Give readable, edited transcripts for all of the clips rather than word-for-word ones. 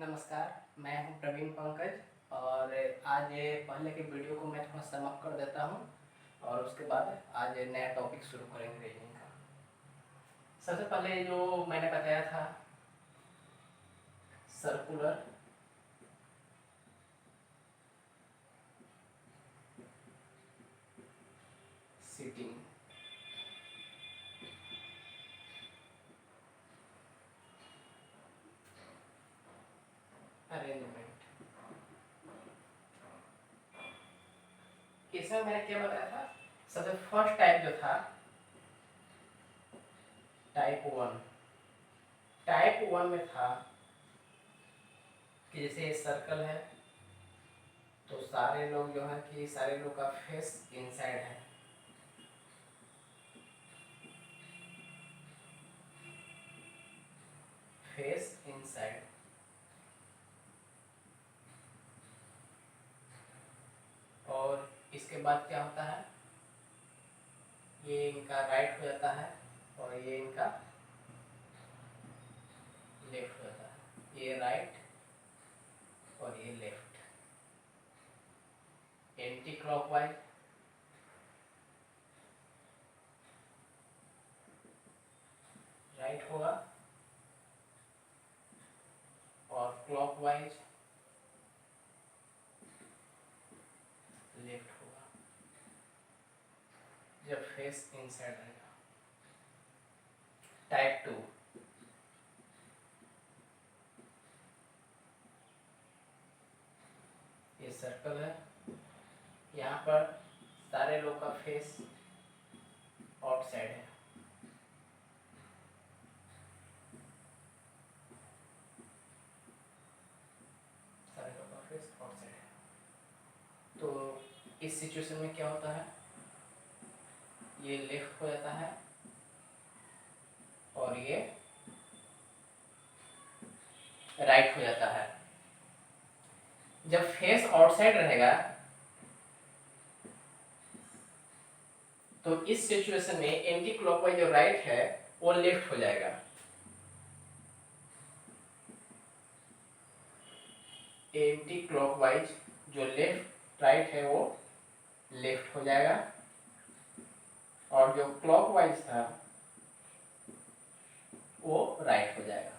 नमस्कार, मैं हूं प्रवीण पंकज और आज ये पहले के वीडियो को मैं थोड़ा समाप्त कर देता हूं और उसके बाद आज नया टॉपिक शुरू करेंगे रीजनिंग का। सबसे पहले जो मैंने बताया था सर्कुलर सीटिंग अरेंजमेंट, इसमें मैंने क्या बताया था। सबसे फर्स्ट टाइप जो था टाइप वन में था कि जैसे ये सर्कल है तो सारे लोग जो है कि सारे लोग का फेस इनसाइड है, फेस इनसाइड। और इसके बाद क्या होता है, ये इनका राइट हो जाता है और ये इनका लेफ्ट हो जाता है, ये राइट और ये लेफ्ट। एंटी क्लॉकवाइज, राइट होगा और क्लॉकवाइज लेफ्ट होगा जब फेस इनसाइड रहेगा। टाइप टू, ये सर्कल है, यहाँ पर सारे लोग का फेस आउटसाइड है, सारे लोग का फेस आउटसाइड है। तो इस सिचुएशन में क्या होता है, ये लेफ्ट हो जाता है और ये राइट हो जाता है। जब फेस आउटसाइड रहेगा तो इस सिचुएशन में एंटी क्लॉकवाइज जो राइट है वो लेफ्ट हो जाएगा, एंटी क्लॉकवाइज जो लेफ्ट राइट है वो लेफ्ट हो जाएगा और जो क्लॉकवाइज था वो राइट हो जाएगा।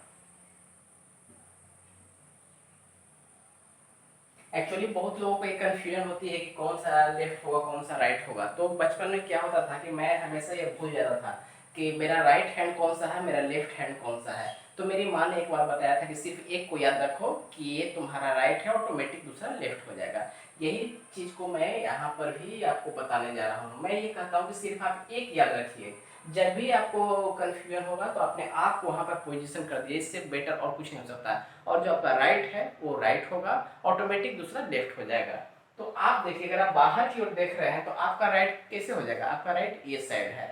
एक्चुअली बहुत लोगों को एक कंफ्यूजन होती है कि कौन सा लेफ्ट होगा कौन सा राइट होगा। तो बचपन में क्या होता था कि मैं हमेशा ये भूल जाता था कि मेरा राइट हैंड कौन सा है, मेरा लेफ्ट हैंड कौन सा है। तो मेरी माँ ने एक बार बताया था कि सिर्फ एक को याद रखो कि ये तुम्हारा राइट है, ऑटोमेटिक दूसरा लेफ्ट हो जाएगा। यही चीज को मैं यहाँ पर भी आपको बताने जा रहा हूँ। मैं ये कहता हूँ कि सिर्फ आप एक याद रखिए, जब भी आपको कंफ्यूजन होगा तो अपने आप को वहाँ पर पोजीशन कर दिए, इससे बेटर और कुछ नहीं हो सकता। और जो आपका राइट है वो राइट होगा, ऑटोमेटिक दूसरा लेफ्ट हो जाएगा। तो आप देखिए, अगर आप बाहर की ओर देख रहे हैं तो आपका राइट कैसे हो जाएगा, आपका राइट ये साइड है,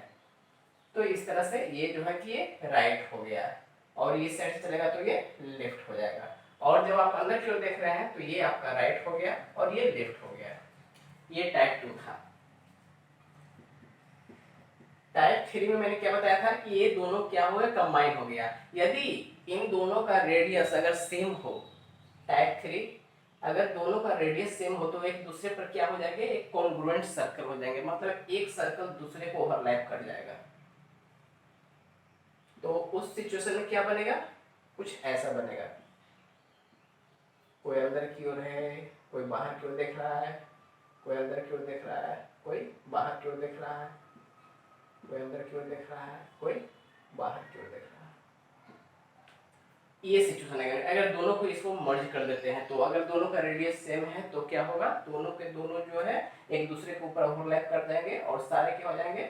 तो इस तरह से ये जो है कि ये राइट हो गया और ये साइड से चलेगा तो ये लेफ्ट हो जाएगा। और जब आप अंदर की ओर देख रहे हैं तो ये आपका राइट हो गया और ये लेफ्ट हो गया। ये टाइप 2 था। टाइप 3 में मैंने क्या बताया था कि ये दोनों क्या हो गया, कंबाइन हो गया। यदि इन दोनों का रेडियस अगर सेम हो, टाइप 3 अगर दोनों का रेडियस सेम हो तो एक दूसरे पर क्या हो जाएंगे, एक कॉन्ग्रुएंट सर्कल हो जाएंगे, मतलब एक सर्कल दूसरे को ओवरलैप कर जाएगा। तो उस सिचुएशन में क्या बनेगा, कुछ ऐसा बनेगा। कोई अंदर की ओर है, कोई बाहर की ओर देख रहा है, कोई अंदर की ओर देख रहा है, कोई बाहर की ओर देख रहा है, कोई अंदर की ओर देख रहा है, कोई बाहर की ओर देख रहा है। ये सिचुएशन है। अगर दोनों को इसको मर्ज कर देते हैं तो अगर दोनों का रेडियस सेम है तो क्या होगा, दोनों के दोनों जो है एक दूसरे के ऊपर ओवरलैप कर देंगे और सारे क्या हो जाएंगे,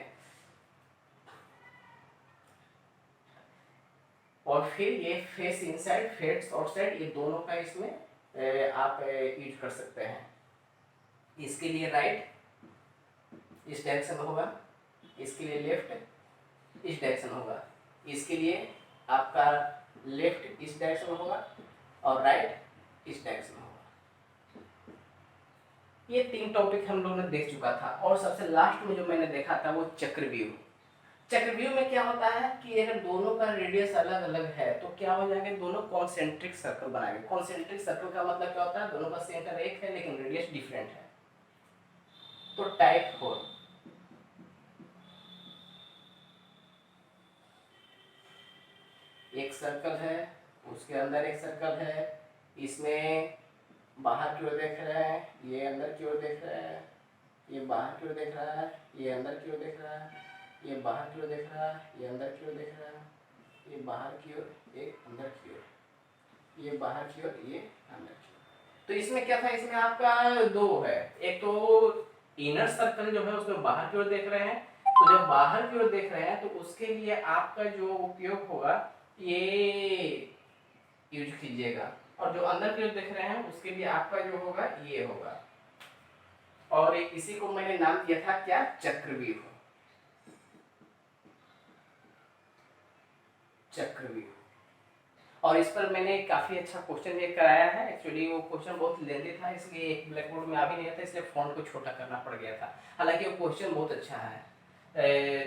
और फिर ये फेस इनसाइड फेस आउटसाइड ये दोनों का इसमें आप यूज कर सकते हैं। इसके लिए राइट इस डायरेक्शन में होगा, इसके लिए लेफ्ट इस डायरेक्शन होगा, इसके लिए आपका लेफ्ट इस डायरेक्शन में होगा और राइट इस डायरेक्शन में होगा। ये 3 टॉपिक हम लोगों ने देख चुका था। और सबसे लास्ट में जो मैंने देखा था वो चक्रव्यूह। चक्रव्यूह में क्या होता है कि अगर दोनों का रेडियस अलग अलग है तो क्या हो जाएगा, दोनों कॉन्सेंट्रिक सर्कल बनाएंगे। कॉन्सेंट्रिक सर्कल का मतलब क्या होता है, दोनों का सेंटर एक है लेकिन रेडियस डिफरेंट है। तो टाइप 4, एक सर्कल है, उसके अंदर एक सर्कल है, इसमें बाहर की ओर देख रहा है, ये अंदर की ओर देख रहा है, ये बाहर की ओर देख रहा है, ये अंदर की ओर देख रहा है, ये बाहर की ओर देख रहा है, ये अंदर की ओर देख रहा है, ये बाहर की ओर, ये अंदर की ओर, ये बाहर की ओर, ये अंदर की ओर। तो इसमें क्या था, इसमें आपका दो है, एक तो इनर सर्कल जो है उसमें बाहर की ओर देख रहे हैं, तो जब बाहर की ओर देख रहे हैं तो उसके लिए आपका जो उपयोग होगा ये यूज कीजिएगा, और जो अंदर की ओर देख रहे हैं उसके लिए आपका जो होगा ये होगा। और इसी को मैंने नाम दिया था क्या, चक्रव्यूह। चक्रव्यूह। और इस पर मैंने काफी अच्छा क्वेश्चन ये कराया है। एक्चुअली वो क्वेश्चन बहुत लेंदी था, इसलिए एक ब्लैक बोर्ड में आ भी नहीं था, इसलिए फॉन्ट को छोटा करना पड़ गया था। हालांकि वो क्वेश्चन बहुत अच्छा है।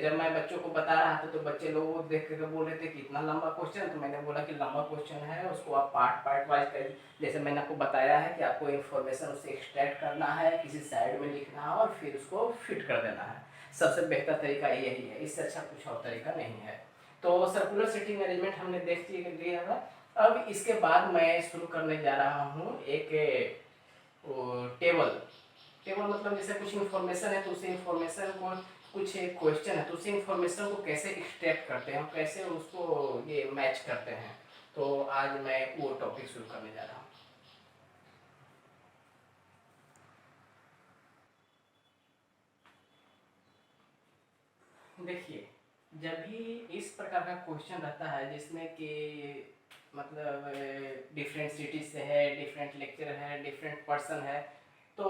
जब मैं बच्चों को बता रहा था तो बच्चे लोग देख कर बोल रहे थे कि इतना लंबा क्वेश्चन, तो मैंने बोला कि लंबा क्वेश्चन है, उसको आप पार्ट पार्ट वाइज कर, जैसे मैंने आपको बताया है कि आपको इन्फॉर्मेशन उससे एक्सट्रैक्ट करना है, किसी साइड में लिखना है और फिर उसको फिट कर देना है। सबसे बेहतर तरीका यही है, इससे अच्छा कुछ और तरीका नहीं है। तो सर्कुलर सिटिंग अरेंजमेंट हमने देख लिया है। अब इसके बाद मैं शुरू करने जा रहा हूँ एक टेबल। टेबल मतलब जैसे कुछ इन्फॉर्मेशन है तो उस इन्फॉर्मेशन को, कुछ एक क्वेश्चन है तो उस इन्फॉर्मेशन को कैसे एक्सट्रैक्ट करते हैं, कैसे उसको ये मैच करते हैं। तो आज मैं वो टॉपिक शुरू करने जा रहा हूँ। देखिए, जब भी इस प्रकार का क्वेश्चन रहता है जिसमें कि मतलब डिफरेंट सिटीज से है, डिफरेंट लेक्चर है, डिफरेंट पर्सन है, तो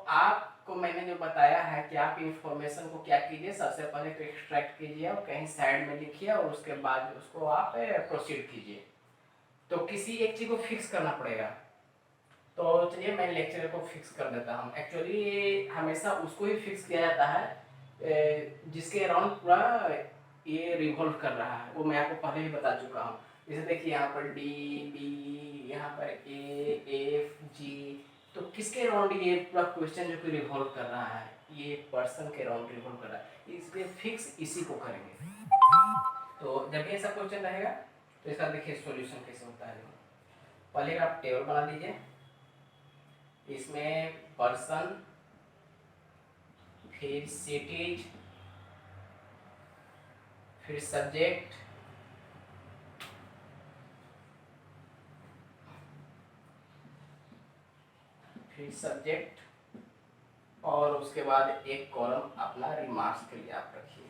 आपको मैंने जो बताया है कि आप इंफॉर्मेशन को क्या कीजिए, सबसे पहले तो एक्सट्रैक्ट कीजिए और कहीं साइड में लिखिए और उसके बाद उसको आप प्रोसीड कीजिए। तो किसी एक चीज़ को फिक्स करना पड़ेगा। तो चलिए मैं लेक्चर को फिक्स कर देता हूँ। एक्चुअली हमेशा उसको ही फिक्स किया जाता है जिसके अराउंड पूरा ये रिवॉल्व कर रहा है, वो मैं आपको पहले ही बता चुका हूँ। जैसे देखिए यहाँ पर डी बी, यहाँ पर ए एफ जी, तो किसके अराउंड ये पूरा क्वेश्चन जो कि रिवॉल्व कर रहा है, ये पर्सन के अराउंड रिवॉल्व कर रहा है, इसलिए फिक्स इसी को करेंगे। तो जब भी ऐसा क्वेश्चन रहेगा तो इसका देखिए सॉल्यूशन कैसे होता है। पहले आप टेबल बना लीजिए, इसमें पर्सन, फिर सिटीज, फिर सब्जेक्ट, फिर सब्जेक्ट, और उसके बाद एक कॉलम अपना रिमार्क्स के लिए आप रखिए।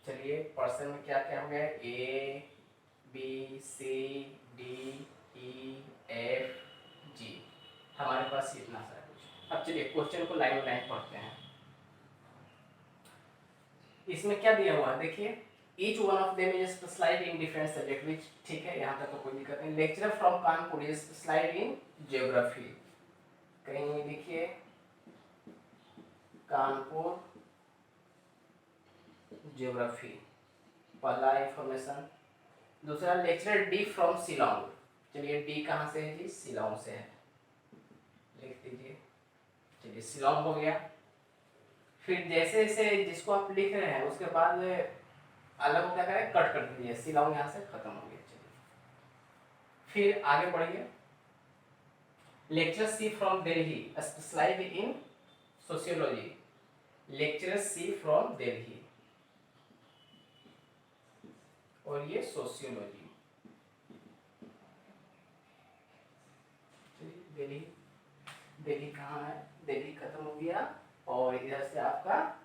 चलिए पर्सन में क्या क्या हो गया, A B C D E F G, हमारे पास इतना सारा कुछ। अब चलिए क्वेश्चन को लाइन बाय लाइन पढ़ते हैं। इसमें क्या दिया हुआ है देखिए, each one of them is specialized in different subject, which ठीक है, यहाँ तक तो कोई दिक्कत नहीं। Lecturer from Kanpur is specialised in geography, कहीं देखिए कानपुर ज्योग्राफी, पहला इंफॉर्मेशन। दूसरा लेक्चरर डी फ्रॉम शिलोंग, चलिए डी कहाँ से है जी, शिलोंग से है, लिख दीजिए। चलिए शिलोंग हो गया। फिर जैसे जैसे जिसको आप लिख रहे हैं उसके बाद अलग क्या करें, कट कर दीजिए, शिलोंग यहाँ से खत्म हो गया। चलिए फिर आगे बढ़िए। Lecture C from Delhi specialised in sociology, lecture C from Delhi, और ये सोशियोलॉजी। दिल्ली, दिल्ली कहाँ है, दिल्ली खत्म हो गया, और इधर से आपका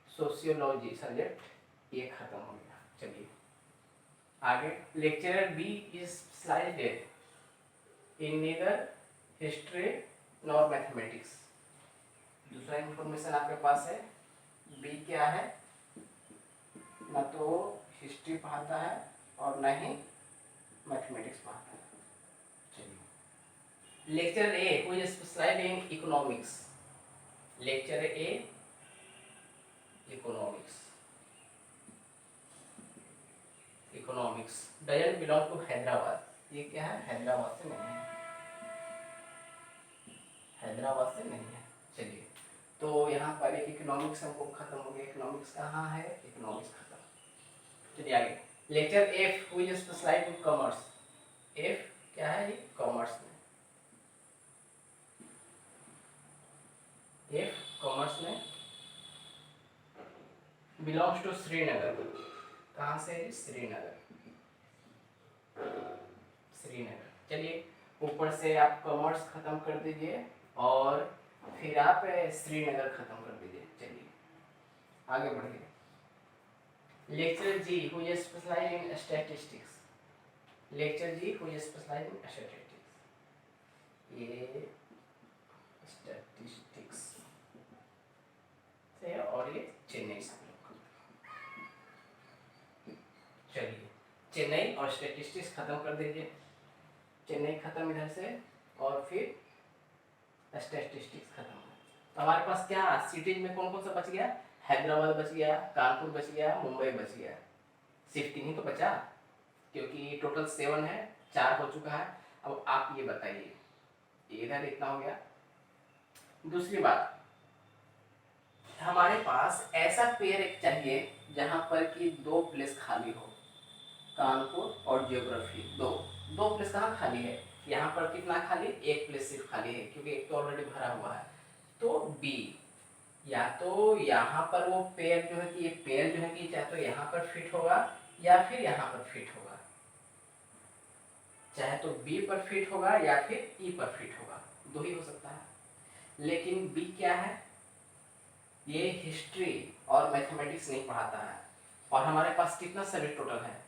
सोशियोलॉजी सब्जेक्ट ये खत्म हो गया। चलिए आगे, lecturer B is slided in neither history nor mathematics. दूसरा इंफॉर्मेशन आपके पास है, बी क्या है, ना तो हिस्ट्री पढ़ाता है और ना ही मैथमेटिक्स पढ़ाता है। चलिए lecture A who is specialised in economics, lecture A economics, economics doesn't belong to Hyderabad. ये क्या है, हैदराबाद से नहीं है, हैदराबाद से नहीं है। चलिए, तो यहाँ पर एक इकोनॉमिक्स हमको खत्म हो गया। इकोनॉमिक्स कहाँ है, इकोनॉमिक्स खत्म। चलिए आगे, लेक्चर एफ हुई स्पेशलाइज इन कॉमर्स। एफ क्या है, ये कॉमर्स में, एफ कॉमर्स में बिलोंग्स टू श्रीनगर। कहाँ से, श्रीनगर, श्रीनगर। चलिए, ऊपर से आप कॉमर्स खत्म कर दीजिए और फिर आप श्रीनगर खत्म कर दीजिए। चलिए आगे बढ़िए। Lecture G who is specialise in statistics. Lecture G who is specialise in statistics, ये स्टैटिस्टिक्स से और ये चेन्नई से। चलिए, चेन्नई और स्टैटिस्टिक्स खत्म कर दीजिए। चेन्नई खत्म इधर से और फिर स्टैटिस्टिक्स खत्म। तो हमारे पास क्या सिटीज में कौन कौन सा बच गया, हैदराबाद बच गया, कानपुर बच गया, मुंबई बच गया। सिर्फ 3 ही तो बचा, क्योंकि टोटल 7 है, 4 हो चुका है। अब आप ये बताइए, इधर इतना हो गया। दूसरी बात, हमारे पास ऐसा पेयर एक चाहिए जहां पर कि 2 प्लेस खाली हो, कानपुर और ज्योग्राफी, दो प्लेस कहाँ खाली है, यहाँ पर कितना खाली, 1 प्लेस सिर्फ खाली है, क्योंकि एक तो ऑलरेडी भरा हुआ है। तो बी, या तो यहाँ पर वो पेयर जो है कि ये पेयर जो है कि चाहे तो यहाँ पर फिट होगा या फिर यहाँ पर फिट होगा, चाहे तो बी पर फिट होगा या फिर ई पर फिट होगा, 2 ही हो सकता है। लेकिन बी क्या है, ये हिस्ट्री और मैथमेटिक्स नहीं पढ़ाता है। और हमारे पास कितना सब्जेक्ट टोटल है,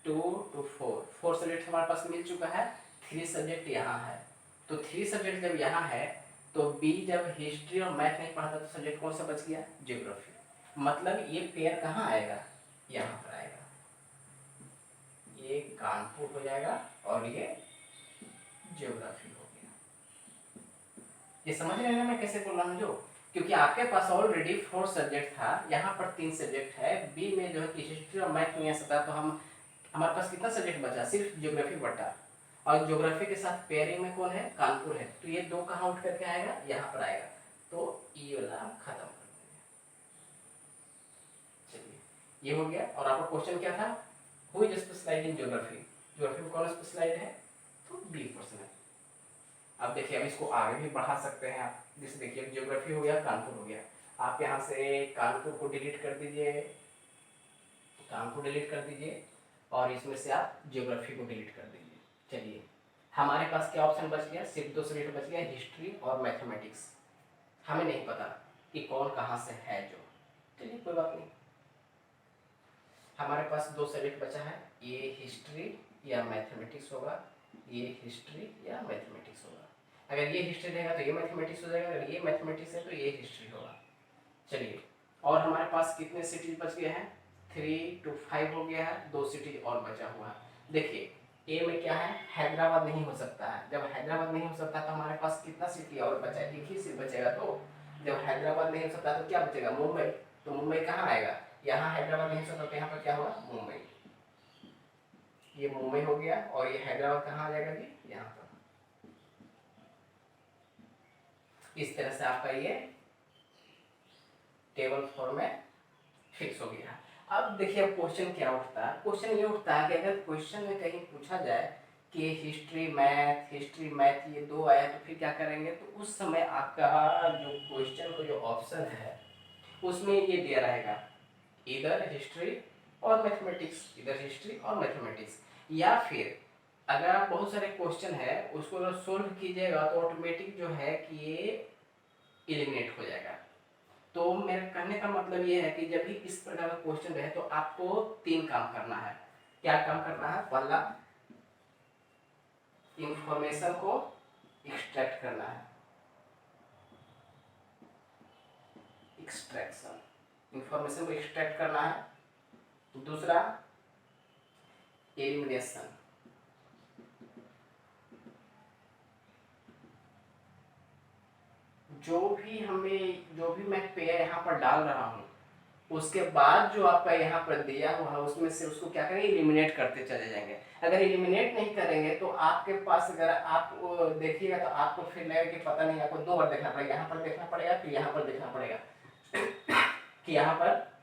2 to 4 सब्जेक्ट हमारे पास मिल चुका है। 3 सब्जेक्ट यहाँ है, तो 3 सब्जेक्ट जब यहाँ है तो बी जब हिस्ट्री और मैथ नहीं पढ़ाता तो सब्जेक्ट कौन सा बच गया, ज्योग्राफी। मतलब ये पेयर कहाँ आएगा, यहाँ पर आएगा, ये कानपुर हो जाएगा और ये ज्योग्राफी हो गया। ये समझ रहे हैं मैं कैसे बोल रहा हूँ, जो क्योंकि आपके पास ऑलरेडी 4 सब्जेक्ट था, यहाँ पर 3 सब्जेक्ट है, बी में जो है कि हिस्ट्री और मैथ नहीं आ सकता, तो हमारे पास कितना सब्जेक्ट बचा, सिर्फ ज्योग्राफी बटा। और ज्योग्राफी के साथ पेयरिंग में कौन है, कानपुर है, तो ये 2 कहाँ उठ करके आएगा, यहाँ पर आएगा। तो ई वाला खत्म कर देंगे। चलिए, ये हो गया। और आपका क्वेश्चन क्या था, who is specialised in geography, geography में कौन स्पेशलाइज्ड है, तो बी पर्सन है। अब देखिए, अब इसको आगे भी बढ़ा सकते हैं आप। जैसे देखिए, ज्योग्राफी हो गया, कानपुर हो गया, आप यहाँ से कानपुर को डिलीट कर दीजिए, कानपुर डिलीट कर दीजिए और इसमें से आप ज्योग्राफी को डिलीट कर दीजिए। चलिए, हमारे पास क्या ऑप्शन बच गया, सिर्फ 2 सब्जेक्ट बच गया, हिस्ट्री और मैथमेटिक्स। हमें नहीं पता कि कौन कहाँ से है जो, चलिए कोई बात नहीं। हमारे पास 2 सब्जेक्ट बचा है, ये हिस्ट्री या मैथमेटिक्स होगा, ये हिस्ट्री या मैथमेटिक्स होगा। अगर ये हिस्ट्री रहेगा तो ये मैथमेटिक्स हो जाएगा, अगर ये मैथमेटिक्स है तो ये हिस्ट्री होगा। चलिए, और हमारे पास कितने सिटीज बच गए हैं, 3 to 5 हो गया है, 2 सिटीज और बचा हुआ है। देखिए, ए में क्या है, हैदराबाद नहीं हो सकता है। जब हैदराबाद नहीं हो सकता तो हमारे पास कितना सिटी और बचा है, एक ही सिटी बचेगा। तो जब हैदराबाद नहीं हो सकता तो क्या बचेगा, मुंबई। तो मुंबई कहाँ आएगा, यहाँ हैदराबाद नहीं हो सकता तो यहाँ पर क्या होगा, मुंबई। ये मुंबई हो गया और ये हैदराबाद कहाँ आ जाएगा जी, यहाँ पर। इस तरह से आपका ये टेबल फॉर्मेट फिक्स हो गया। अब देखिए, अब क्वेश्चन क्या उठता है, क्वेश्चन ये उठता है कि अगर क्वेश्चन में कहीं पूछा जाए कि हिस्ट्री मैथ ये 2 आया तो फिर क्या करेंगे, तो उस समय आपका जो क्वेश्चन का जो ऑप्शन है उसमें ये दिया रहेगा, इधर हिस्ट्री और मैथमेटिक्स, इधर हिस्ट्री और मैथमेटिक्स। या फिर अगर आप बहुत सारे क्वेश्चन है उसको अगर सोल्व कीजिएगा तो ऑटोमेटिक जो है कि ये एलिमिनेट हो जाएगा। तो मेरे कहने का मतलब ये है कि जब भी इस प्रकार का क्वेश्चन रहे तो आपको 3 काम करना है। क्या काम करना है, पहला इंफॉर्मेशन को एक्सट्रैक्ट करना है, एक्सट्रैक्शन, इंफॉर्मेशन को एक्सट्रैक्ट करना है। दूसरा एलिमिनेशन, जो भी मैं पेयर यहाँ पर डाल रहा हूँ उसके बाद जो आपका यहाँ पर दिया हुआ है उसमें से उसको क्या करेंगे, एलिमिनेट करते चले जाएंगे। अगर एलिमिनेट नहीं करेंगे तो आपके पास अगर आप देखिएगा तो आपको फिर लगेगा कि पता नहीं, आपको 2 बार देखना पड़ेगा, यहाँ पर देखना पड़ेगा फिर यहाँ पर देखना पड़ेगा कि यहाँ पर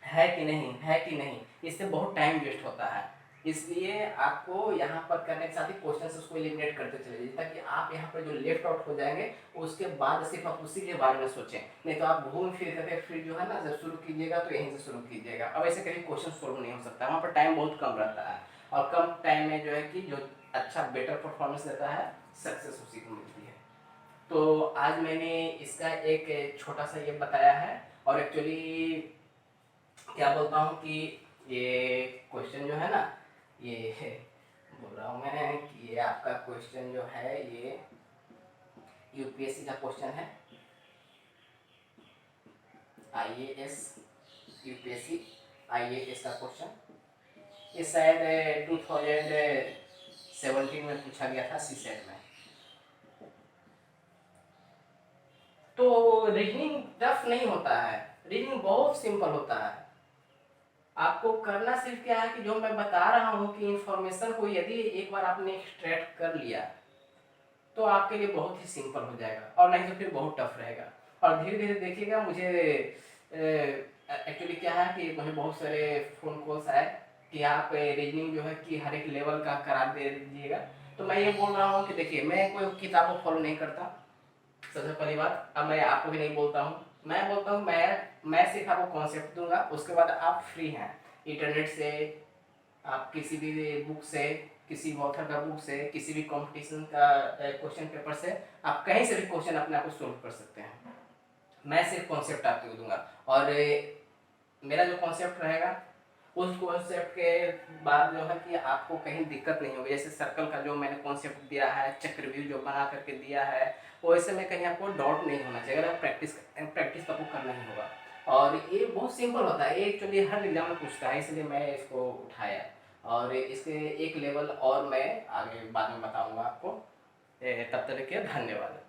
है कि नहीं, है कि नहीं। इससे बहुत टाइम वेस्ट होता है। इसलिए आपको यहाँ पर करने के साथ ही क्वेश्चन उसको एलिमिनेट करते चले जाइए, ताकि आप यहाँ पर जो लेफ्ट आउट हो जाएंगे उसके बाद सिर्फ आप उसी के बारे में सोचें। नहीं तो आप घूम फिर करके फिर जो है ना, जब शुरू कीजिएगा तो यहीं से शुरू कीजिएगा। अब ऐसे कभी क्वेश्चन सोल्व नहीं हो सकता, वहाँ पर टाइम बहुत कम रहता है, और कम टाइम में जो है कि जो अच्छा बेटर परफॉर्मेंस देता है, सक्सेस उसी को मिलती है। तो आज मैंने इसका एक छोटा सा ये बताया है, और एक्चुअली क्या बोलता हूँ कि ये क्वेश्चन जो है ना, ये बोल रहा हूँ मैं कि ये आपका क्वेश्चन जो है ये यूपीएससी का क्वेश्चन है, आईएएस यूपीएससी आईएएस का क्वेश्चन। ये शायद 2017 में पूछा गया था सीसेट में। तो रीजनिंग टफ नहीं होता है, रीजनिंग बहुत सिंपल होता है। आपको करना सिर्फ क्या है कि जो मैं बता रहा हूँ कि इंफॉर्मेशन को यदि एक बार आपने एक्सट्रैक्ट कर लिया तो आपके लिए बहुत ही सिंपल हो जाएगा, और नहीं तो फिर बहुत टफ रहेगा। और धीरे धीरे देखिएगा, मुझे एक्चुअली क्या है कि मुझे बहुत सारे फ़ोन कॉल्स आए कि आप रीजनिंग जो है कि हर एक लेवल का करा दे दीजिएगा। तो मैं ये बोल रहा हूँ कि देखिए, मैं कोई किताब को फॉलो नहीं करता, सबसे पहली बात। अब मैं आपको भी नहीं बोलता हूँ, मैं बोलता हूँ मैं सिर्फ आपको कॉन्सेप्ट दूंगा, उसके बाद आप फ्री हैं इंटरनेट से, आप किसी भी बुक से, किसी भी ऑथर का बुक से, किसी भी कंपटीशन का क्वेश्चन पेपर से, आप कहीं से भी क्वेश्चन अपने आप को सोल्व कर सकते हैं। मैं सिर्फ कॉन्सेप्ट आपको दूंगा, और मेरा जो कॉन्सेप्ट रहेगा उस कॉन्सेप्ट के बाद जो है कि आपको कहीं दिक्कत नहीं होगी। जैसे सर्कल का जो मैंने कॉन्सेप्ट दिया है, चक्रव्यूह जो बना करके दिया है, वैसे में कहीं आपको डाउट नहीं होना चाहिए। अगर आप प्रैक्टिस आपको करना ही होगा, और ये बहुत सिंपल होता है, ये एक्चुअली हर एग्जाम में पूछता है, इसलिए मैं इसको उठाया। और इसके एक लेवल और मैं आगे बाद में बताऊंगा आपको। तब तक के धन्यवाद।